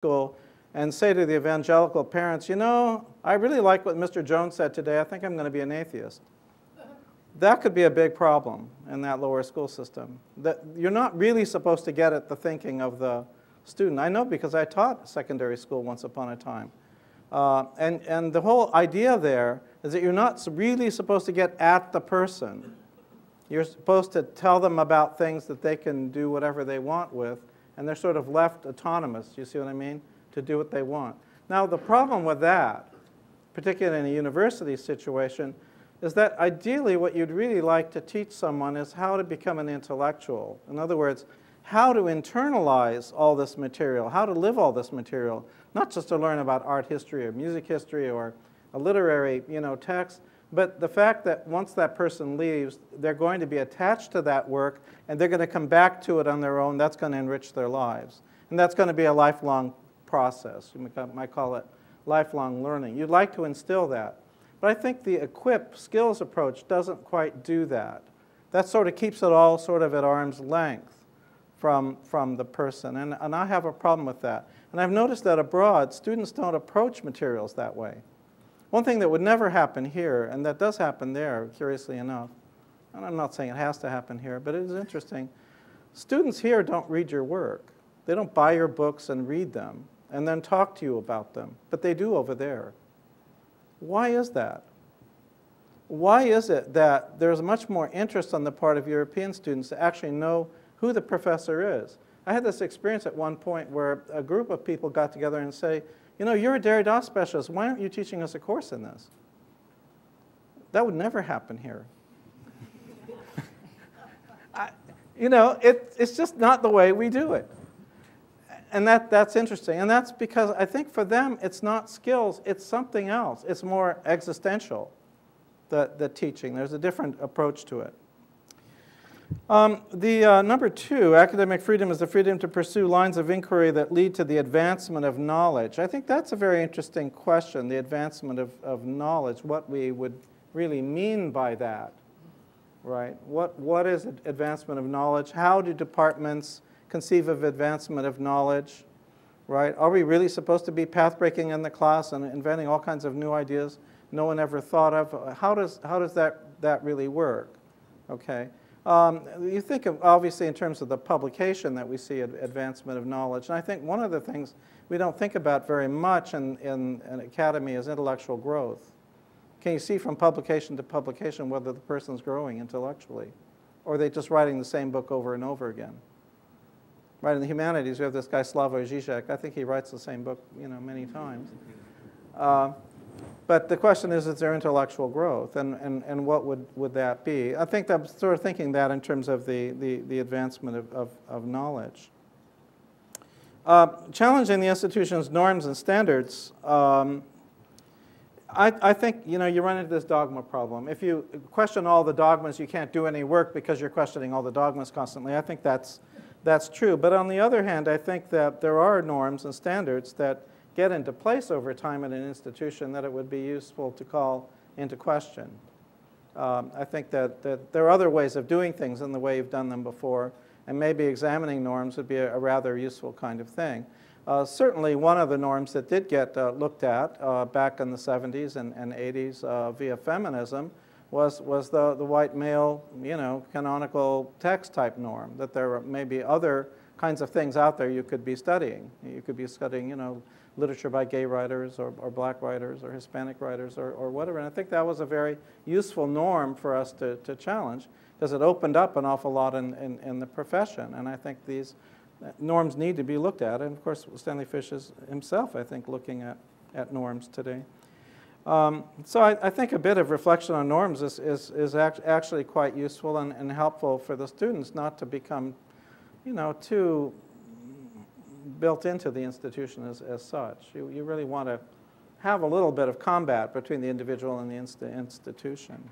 school and say to the evangelical parents, you know, I really like what Mr. Jones said today. I think I'm going to be an atheist. That could be a big problem in that lower school system. That you're not really supposed to get at the thinking of the student. I know because I taught secondary school once upon a time. And the whole idea there is that you're not really supposed to get at the person. You're supposed to tell them about things that they can do whatever they want with, and they're sort of left autonomous, you see what I mean, to do what they want. Now, the problem with that, particularly in a university situation, is that ideally what you'd really like to teach someone is how to become an intellectual. In other words, how to internalize all this material, how to live all this material, not just to learn about art history or music history or a literary, text, but the fact that once that person leaves, they're going to be attached to that work and they're going to come back to it on their own. That's going to enrich their lives. And that's going to be a lifelong process. You might call it lifelong learning. You'd like to instill that. But I think the equip skills approach doesn't quite do that. That sort of keeps it all sort of at arm's length from the person. And I have a problem with that. And I've noticed that abroad, students don't approach materials that way. One thing that would never happen here, and that does happen there, curiously enough, and I'm not saying it has to happen here, but it is interesting, students here don't read your work. They don't buy your books and read them and then talk to you about them, but they do over there. Why is that? Why is it that there's much more interest on the part of European students to actually know who the professor is? I had this experience at one point where a group of people got together and say, you know, you're a Derrida specialist. Why aren't you teaching us a course in this? That would never happen here. It's just not the way we do it. And that's interesting. And that's because I think for them, it's not skills, it's something else. It's more existential, the teaching. There's a different approach to it. Number 2, academic freedom is the freedom to pursue lines of inquiry that lead to the advancement of knowledge. I think that's a very interesting question, the advancement of knowledge, what we would really mean by that, right? What is advancement of knowledge? How do departments conceive of advancement of knowledge, right? Are we really supposed to be path-breaking in the class and inventing all kinds of new ideas no one ever thought of? How does that really work, okay? You think of, obviously, in terms of the publication that we see advancement of knowledge. And I think one of the things we don't think about very much in an academy is intellectual growth. Can you see from publication to publication whether the person's growing intellectually? Or are they just writing the same book over and over again? Right, in the humanities, we have this guy, Slavoj Žižek. I think he writes the same book, many times. But the question is there intellectual growth, and what would that be? I think I'm sort of thinking that in terms of the advancement of knowledge. Challenging the institution's norms and standards, I think you run into this dogma problem. If you question all the dogmas, you can't do any work because you're questioning all the dogmas constantly. I think that's true. But on the other hand, I think that there are norms and standards that get into place over time in an institution that it would be useful to call into question. I think that there are other ways of doing things than the way you've done them before, and maybe examining norms would be a rather useful kind of thing. Certainly one of the norms that did get looked at back in the 70s and 80s via feminism was the white male, canonical text type norm, that there may be other kinds of things out there you could be studying. You could be studying, literature by gay writers or black writers or Hispanic writers or whatever. And I think that was a very useful norm for us to challenge because it opened up an awful lot in the profession. And I think these norms need to be looked at. And of course, Stanley Fish is himself, I think, looking at norms today. So I think a bit of reflection on norms is actually quite useful and helpful for the students not to become, too built into the institution as such. You really want to have a little bit of combat between the individual and the institution.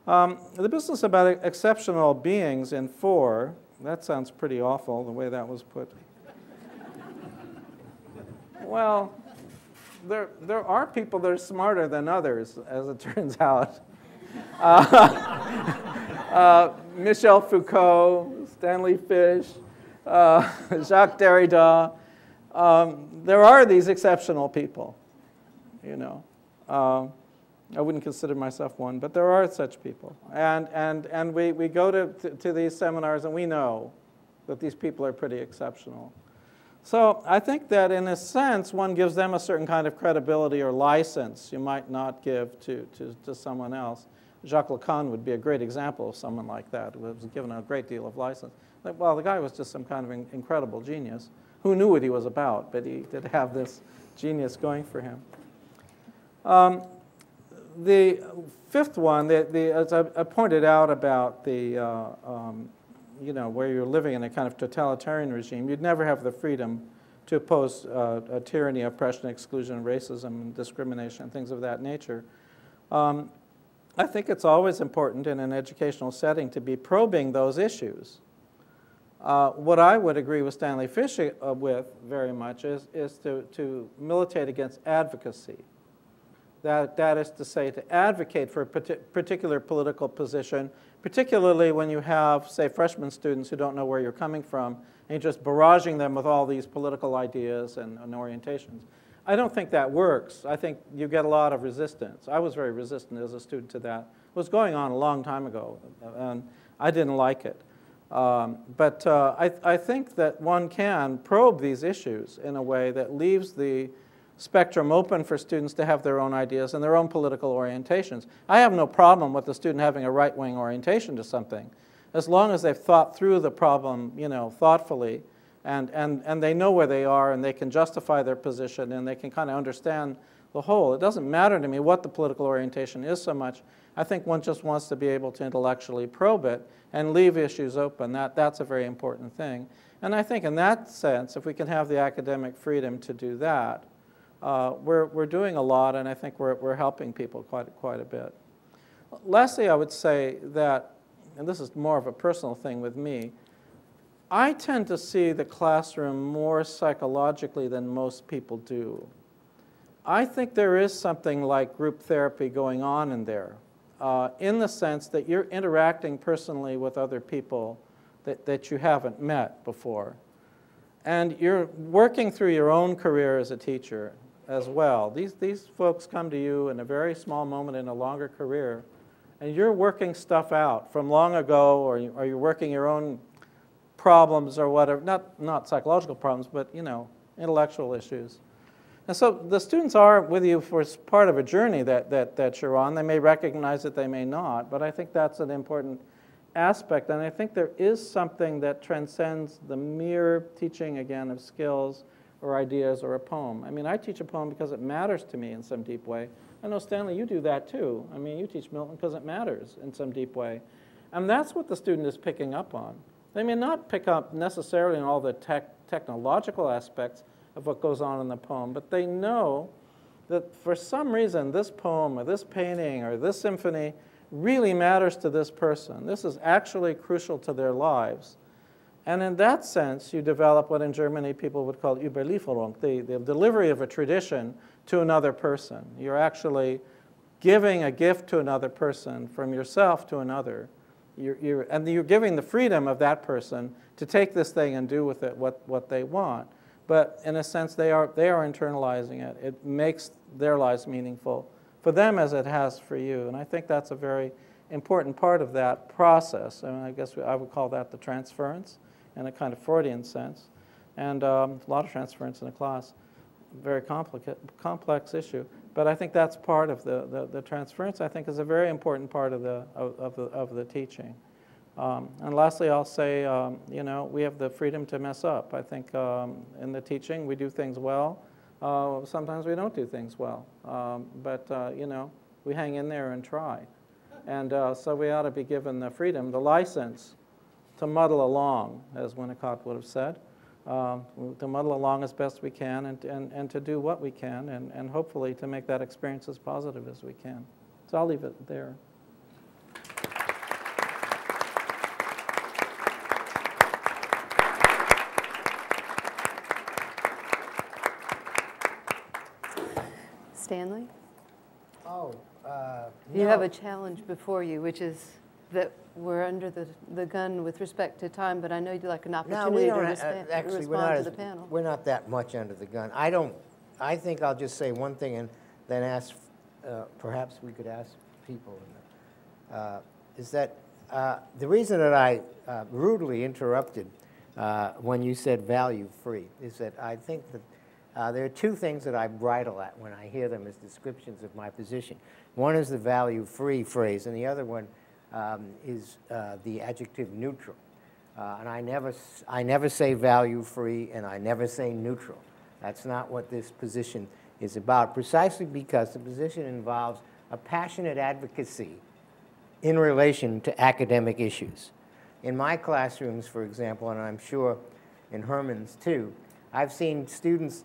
The business about exceptional beings in 4, that sounds pretty awful, the way that was put. Well, there are people that are smarter than others, as it turns out. Michel Foucault, Stanley Fish, Jacques Derrida. there are these exceptional people, you know. I wouldn't consider myself one, but there are such people. And we go to these seminars and we know that these people are pretty exceptional. So I think that in a sense, one gives them a certain kind of credibility or license you might not give to someone else. Jacques Lacan would be a great example of someone like that, who was given a great deal of license. Like, well, the guy was just some kind of incredible genius. Who knew what he was about, but he did have this genius going for him. The fifth one, as I pointed out about the, you know, where you're living in a kind of totalitarian regime, you'd never have the freedom to oppose a tyranny, oppression, exclusion, racism, discrimination, and things of that nature. I think it's always important in an educational setting to be probing those issues. What I would agree with Stanley Fish with very much is to militate against advocacy. That is to say, to advocate for a particular political position, particularly when you have, say, freshman students who don't know where you're coming from, and you're just barraging them with all these political ideas and orientations. I don't think that works. I think you get a lot of resistance. I was very resistant as a student to that. It was going on a long time ago, and I didn't like it. But I think that one can probe these issues in a way that leaves the spectrum open for students to have their own ideas and their own political orientations. I have no problem with the student having a right-wing orientation to something, as long as they've thought through the problem, you know, thoughtfully, and they know where they are, and they can justify their position, and they can kind of understand the whole. It doesn't matter to me what the political orientation is so much. I think one just wants to be able to intellectually probe it and leave issues open. That's a very important thing. And I think in that sense, if we can have the academic freedom to do that, we're doing a lot, and I think we're helping people quite a bit. Lastly, I would say that, and this is more of a personal thing with me, I tend to see the classroom more psychologically than most people do. I think there is something like group therapy going on in there, in the sense that you're interacting personally with other people that you haven't met before. And you're working through your own career as a teacher as well. These folks come to you in a very small moment in a longer career, and you're working stuff out from long ago, or you're working your own problems or whatever, not psychological problems, but, you know, intellectual issues. And so the students are with you for part of a journey that you're on. They may recognize it, they may not, but I think that's an important aspect. And I think there is something that transcends the mere teaching, again, of skills or ideas or a poem. I mean, I teach a poem because it matters to me in some deep way. I know, Stanley, you do that too. I mean, you teach Milton because it matters in some deep way. And that's what the student is picking up on. They may not pick up necessarily on all the technological aspects of what goes on in the poem, but they know that for some reason this poem or this painting or this symphony really matters to this person. This is actually crucial to their lives. And in that sense, you develop what in Germany people would call Überlieferung, the delivery of a tradition to another person. You're actually giving a gift to another person from yourself to another. And you're giving the freedom of that person to take this thing and do with it what they want. But in a sense, they are internalizing it. It makes their lives meaningful for them as it has for you. And I think that's a very important part of that process. I mean, I guess I would call that the transference in a kind of Freudian sense. And a lot of transference in a class, very complex issue. But I think that's part of the transference. I think is a very important part of the teaching. And lastly, I'll say, you know, we have the freedom to mess up. I think in the teaching, we do things well. Sometimes we don't do things well. But, you know, we hang in there and try. And so we ought to be given the freedom, the license to muddle along, as Winnicott would have said, to muddle along as best we can and to do what we can and hopefully to make that experience as positive as we can. So I'll leave it there. Stanley? Oh, You no. have a challenge before you, which is that we're under the gun with respect to time, but I know you'd like an No, opportunity we to don't. respond to the panel. We're not that much under the gun. I think I'll just say one thing and then ask. Perhaps we could ask people. Is that the reason that I rudely interrupted when you said value-free is that I think that there are two things that I bridle at when I hear them as descriptions of my position. One is the value-free phrase, and the other one is the adjective neutral. And I never say value-free, and I never say neutral. That's not what this position is about, precisely because the position involves a passionate advocacy in relation to academic issues. In my classrooms, for example, and I'm sure in Herman's too, I've seen students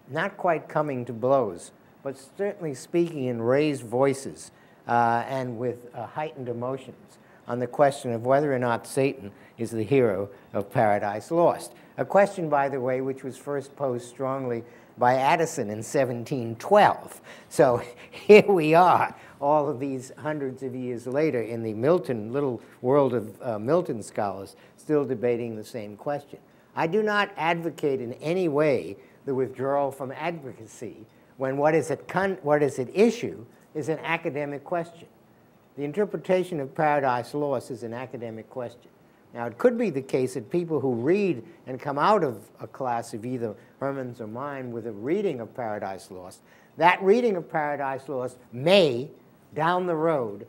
not quite coming to blows, but certainly speaking in raised voices and with heightened emotions on the question of whether or not Satan is the hero of Paradise Lost. A question, by the way, which was first posed strongly by Addison in 1712. So here we are, all of these hundreds of years later, in the little world of Milton scholars, still debating the same question. I do not advocate in any way the withdrawal from advocacy when what is at issue is an academic question. The interpretation of Paradise Lost is an academic question. Now, it could be the case that people who read and come out of a class of either Herman's or mine with a reading of Paradise Lost, that reading of Paradise Lost may, down the road,